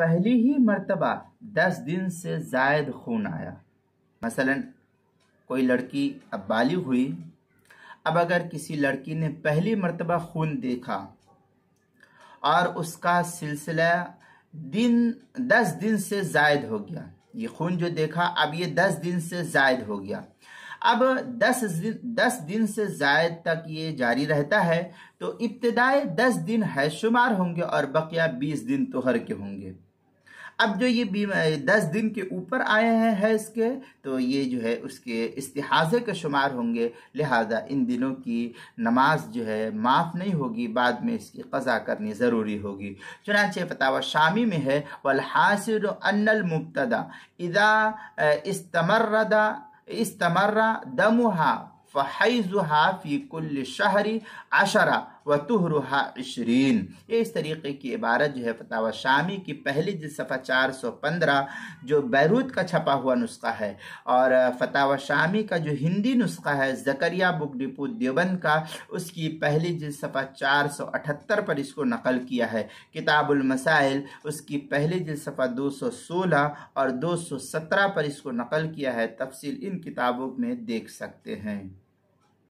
पहली ही मर्तबा 10 दिन से जायद खून आया, मसलन कोई लड़की अब बालिग हुई, अब अगर किसी लड़की ने पहली मर्तबा खून देखा और उसका सिलसिला 10 दिन से जायद हो गया, ये खून जो देखा अब ये 10 दिन से जायद हो गया, अब 10 दिन से जायद तक ये जारी रहता है, तो इब्तिदाई 10 दिन है शुमार होंगे और बकिया 20 दिन तोहर के होंगे। अब जो ये 10 दिन के ऊपर आए हैं है इसके, तो ये जो है उसके इस्तिहाज़े के शुमार होंगे, लिहाजा इन दिनों की नमाज जो है माफ़ नहीं होगी, बाद में इसकी क़ज़ा करनी ज़रूरी होगी। चुनांचे फतावा शामी में है, वल हासिल अन्नल मुब्तदा इदा इस्तमर्रा दमुहा फ़हैज़ुहा फ़ी कुल्ल शहरी 10 व तुहरुहा 20। ये इस तरीके की इबारत जो है फतावा शामी की पहली जिल्द सफ़ा 415 जो बैरूत का छपा हुआ नुस्खा है, और फतावा शामी का जो हिंदी नुस्खा है ज़करिया बुक डिपो देवबंद का, उसकी पहली जिल्द सफ़ा 478 पर इसको नकल किया है। किताबुल मसाइल उसकी पहली जिल्द सफ़ा 216 और 217 पर इसको नकल किया है। तफसील इन किताबों में देख सकते हैं।